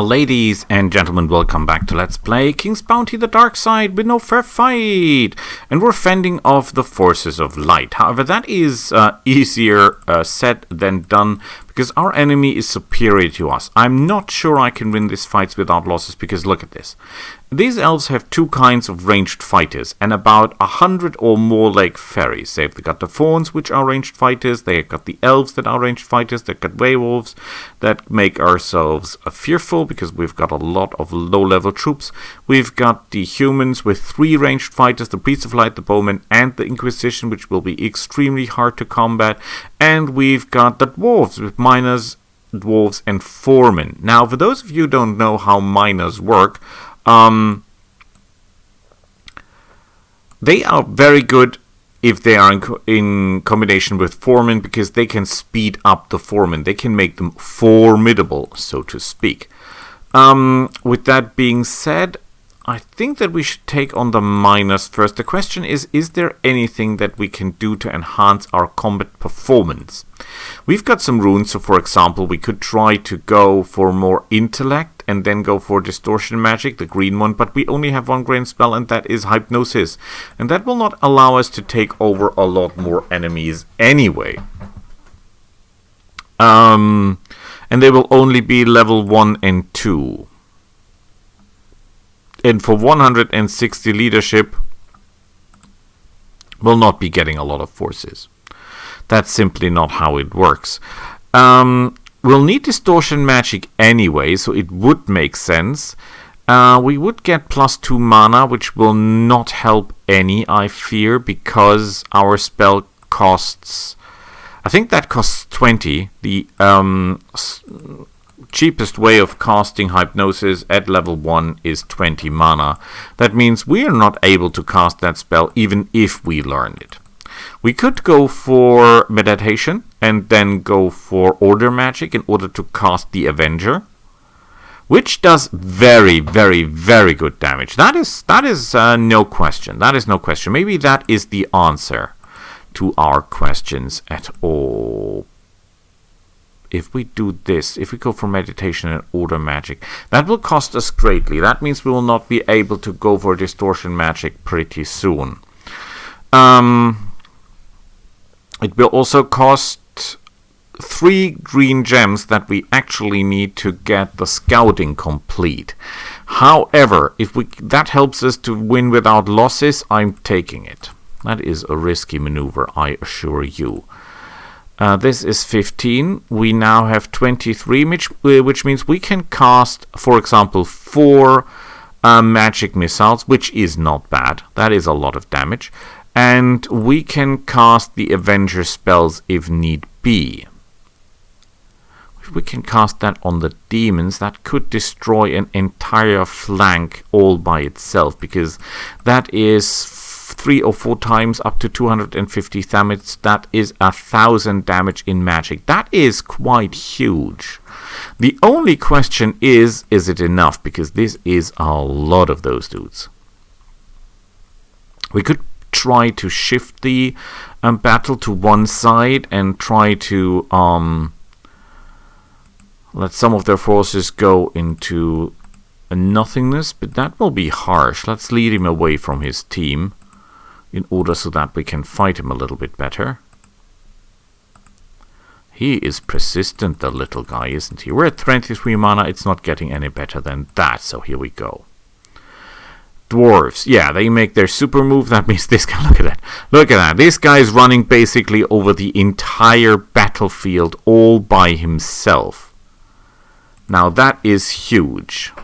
Ladies and gentlemen, welcome back to Let's Play King's Bounty: The Dark Side with no fair fight. And we're fending off the forces of light. However, that is easier said than done because our enemy is superior to us. I'm not sure I can win these fights without losses because look at this. These elves have two kinds of ranged fighters and about 100 or more like fairies. They've got the fauns, which are ranged fighters. They've got the elves that are ranged fighters. They've got werewolves that make ourselves fearful because we've got a lot of low-level troops. We've got the humans with 3 ranged fighters, the Priests of Light, the Bowmen, and the Inquisition, which will be extremely hard to combat. And we've got the dwarves with miners, dwarves, and foremen. Now, for those of you who don't know how miners work, they are very good if they are in combination with foremen because they can speed up the foremen. They can make them formidable, so to speak. With that being said, I think that we should take on the miners first. The question is there anything that we can do to enhance our combat performance? We've got some runes, so for example, we could try to go for more intellect and then go for distortion magic, the green one, but we only have one green spell and that is hypnosis. And that will not allow us to take over a lot more enemies anyway. And they will only be level 1 and 2. And for 160 leadership, we'll not be getting a lot of forces. That's simply not how it works. We'll need distortion magic anyway, so it would make sense. We would get +2 mana, which will not help any, I fear, because our spell costs... I think that costs 20. The cheapest way of casting hypnosis at level 1 is 20 mana. That means we are not able to cast that spell even if we learned it. We could go for meditation and then go for order magic in order to cast the Avenger, which does very, very, very good damage. That is no question. That is no question. Maybe that is the answer to our questions at all. If we do this, if we go for meditation and order magic, that will cost us greatly. That means we will not be able to go for distortion magic pretty soon. It will also cost 3 green gems that we actually need to get the scouting complete. However, if that helps us to win without losses, I'm taking it. That is a risky maneuver, I assure you. This is 15. We now have 23, which means we can cast, for example, 4 magic missiles, which is not bad. That is a lot of damage. And we can cast the Avenger spells if need be. If we can cast that on the demons, that could destroy an entire flank all by itself, because that is 3 or 4 times up to 250 damage. That is 1,000 damage in magic. That is quite huge. The only question is it enough? Because this is a lot of those dudes. We could try to shift the battle to one side and try to let some of their forces go into nothingness, but that will be harsh. Let's lead him away from his team in order so that we can fight him a little bit better. He is persistent, the little guy, isn't he? We're at 23 mana. It's not getting any better than that, so here we go. Dwarves, yeah, they make their super move. That means this guy, look at that. Look at that. This guy is running basically over the entire battlefield all by himself. Now that is huge.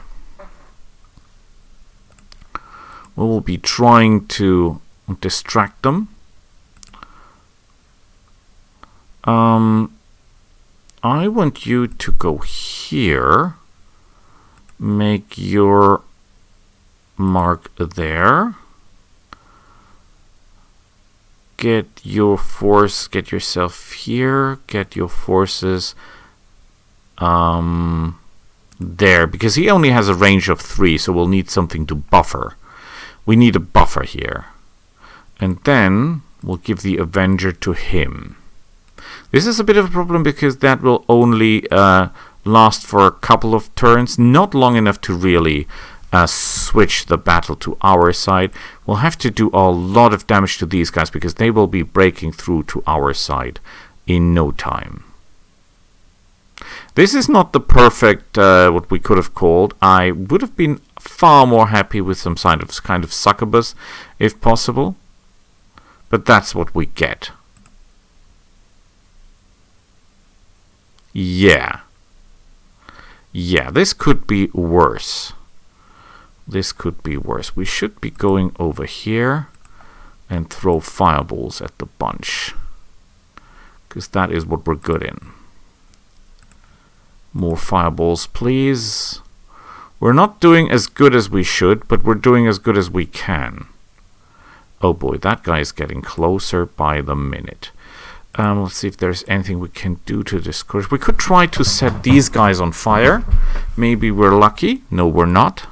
We will be trying to distract them. I want you to go here. Make your mark there. Get your force, get yourself here, get your forces there, because he only has a range of 3, so we'll need something to buffer. We need a buffer here. And then we'll give the Avenger to him. This is a bit of a problem because that will only last for a couple of turns, not long enough to really switch the battle to our side. We'll have to do a lot of damage to these guys because they will be breaking through to our side in no time. This is not the perfect what we could have called. I would have been far more happy with some kind of succubus if possible, but that's what we get. Yeah, this could be worse. This could be worse. We should be going over here and throw fireballs at the bunch, because that is what we're good in. More fireballs, please. We're not doing as good as we should, but we're doing as good as we can. Oh boy, that guy is getting closer by the minute. Let's see if there's anything we can do to discourage. We could try to set these guys on fire. Maybe we're lucky. No, we're not.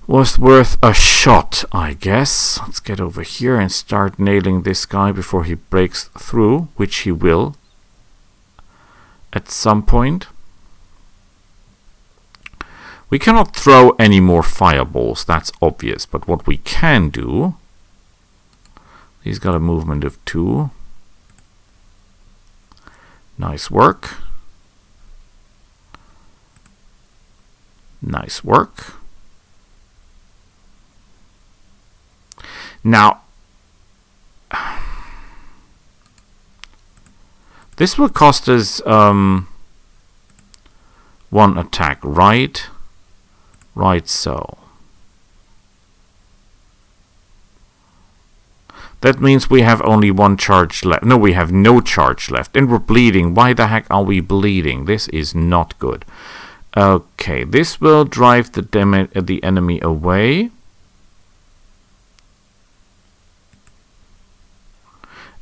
Was worth a shot, I guess. Let's get over here and start nailing this guy before he breaks through, which he will at some point. We cannot throw any more fireballs, that's obvious, but what we can do, he's got a movement of 2. Nice work. Nice work. Now, this will cost us 1 attack, right? Right, so. That means we have only 1 charge left. No, we have no charge left. And we're bleeding. Why the heck are we bleeding? This is not good. Okay, this will drive the enemy away.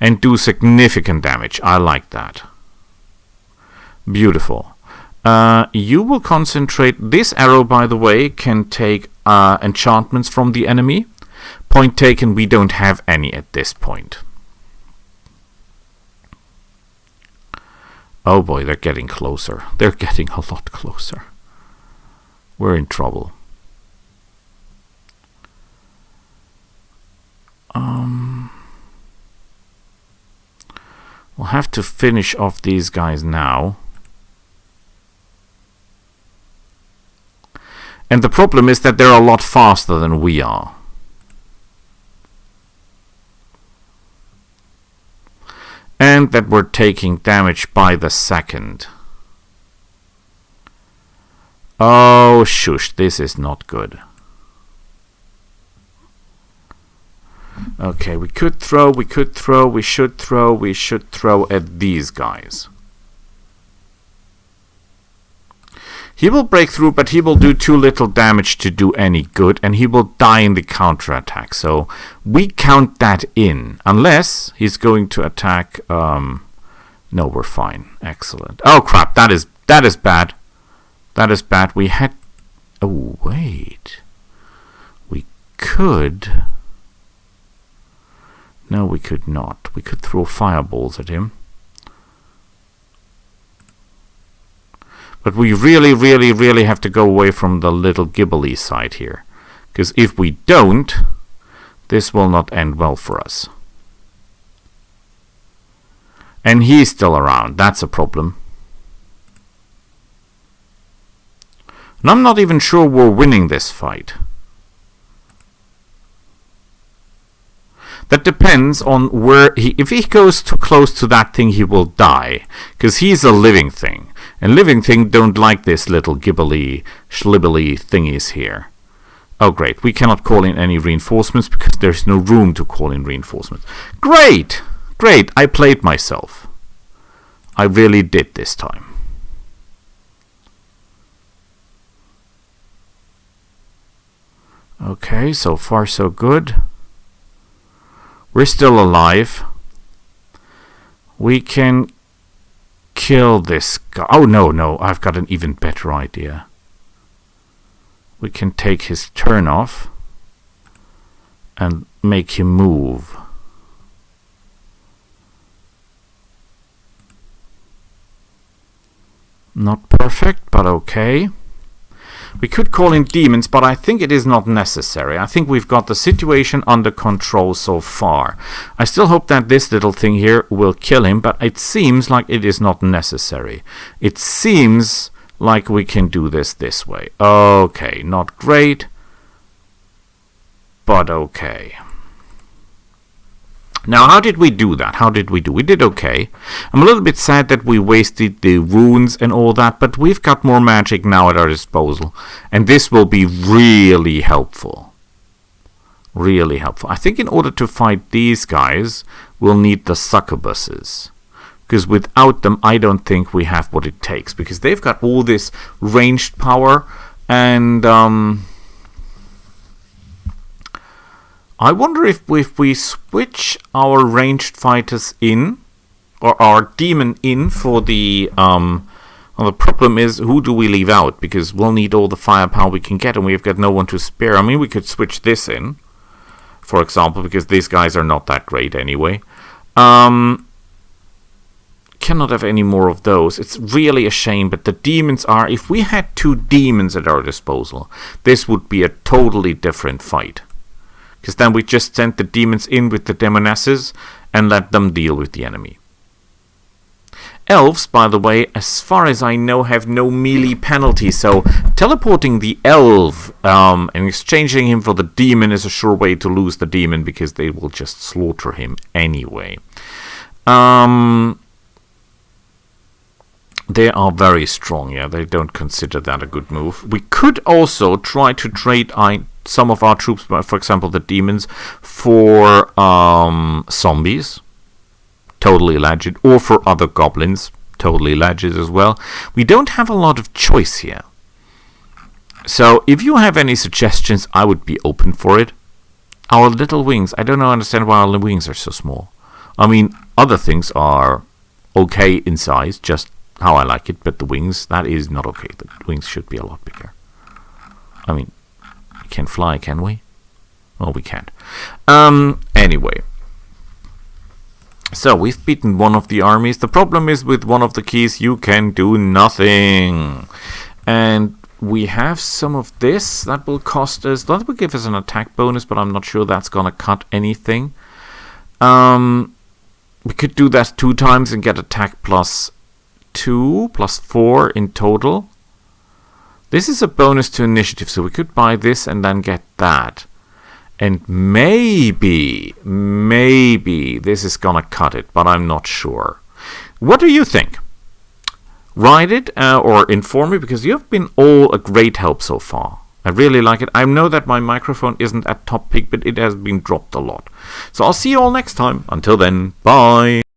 And do significant damage. I like that. Beautiful. You will concentrate. This arrow, by the way, can take enchantments from the enemy. Point taken, we don't have any at this point. Oh boy, they're getting closer. They're getting a lot closer. We're in trouble. We'll have to finish off these guys now. And the problem is that they're a lot faster than we are. And that we're taking damage by the second. Oh, shush, this is not good. Okay, we should throw at these guys. He will break through, but he will do too little damage to do any good, and he will die in the counterattack. So we count that in, unless he's going to attack. No, we're fine. Excellent. Oh crap! That is bad. That is bad. We had. Oh wait. We could. No, we could not. We could throw fireballs at him. But we really have to go away from the little gibbly side here. Because if we don't, this will not end well for us. And he's still around. That's a problem. And I'm not even sure we're winning this fight. That depends on where he... If he goes too close to that thing, he will die. Because he's a living thing. And living things don't like this little gibbly, schlibbly thingies here. Oh, great. We cannot call in any reinforcements because there's no room to call in reinforcements. Great! Great. I played myself. I really did this time. Okay, so far so good. We're still alive. We can kill this guy. Oh, no, I've got an even better idea. We can take his turn off and make him move. Not perfect, but okay. We could call in demons, but I think it is not necessary. I think we've got the situation under control so far. I still hope that this little thing here will kill him, but it seems like it is not necessary. It seems like we can do this way. Okay, not great, but okay. Now, how did we do that? We did okay. I'm a little bit sad that we wasted the runes and all that, but we've got more magic now at our disposal. And this will be really helpful. Really helpful. I think in order to fight these guys, we'll need the succubuses. Because without them, I don't think we have what it takes. Because they've got all this ranged power and... I wonder if we switch our ranged fighters in, or our demon in for the... well, the problem is, who do we leave out? Because we'll need all the firepower we can get, and we've got no one to spare. I mean, we could switch this in, for example, because these guys are not that great anyway. Cannot have any more of those. It's really a shame, but the demons are... If we had 2 demons at our disposal, this would be a totally different fight. Because then we just sent the demons in with the Demonesses and let them deal with the enemy. Elves, by the way, as far as I know, have no melee penalty. So teleporting the elf and exchanging him for the demon is a sure way to lose the demon, because they will just slaughter him anyway. They are very strong, yeah. They don't consider that a good move. We could also try to trade some of our troops, for example the demons, for zombies, totally legit, or for other goblins, totally legit as well. We don't have a lot of choice here. So if you have any suggestions, I would be open for it. Our little wings, I don't understand why our wings are so small. I mean, other things are okay in size, just how I like it, but the wings, that is not okay. The wings should be a lot bigger. I mean, we can fly, can we? Oh, we can't. Anyway. So, we've beaten one of the armies. The problem is with one of the keys, you can do nothing. And we have some of this. That will cost us... That will give us an attack bonus, but I'm not sure that's going to cut anything. We could do that 2 times and get attack plus 2, plus 4 in total. This is a bonus to initiative, so we could buy this and then get that. And maybe this is gonna cut it, but I'm not sure. What do you think? Write it or inform me, because you have been all a great help so far. I really like it. I know that my microphone isn't at top peak, but it has been dropped a lot. So I'll see you all next time. Until then, bye.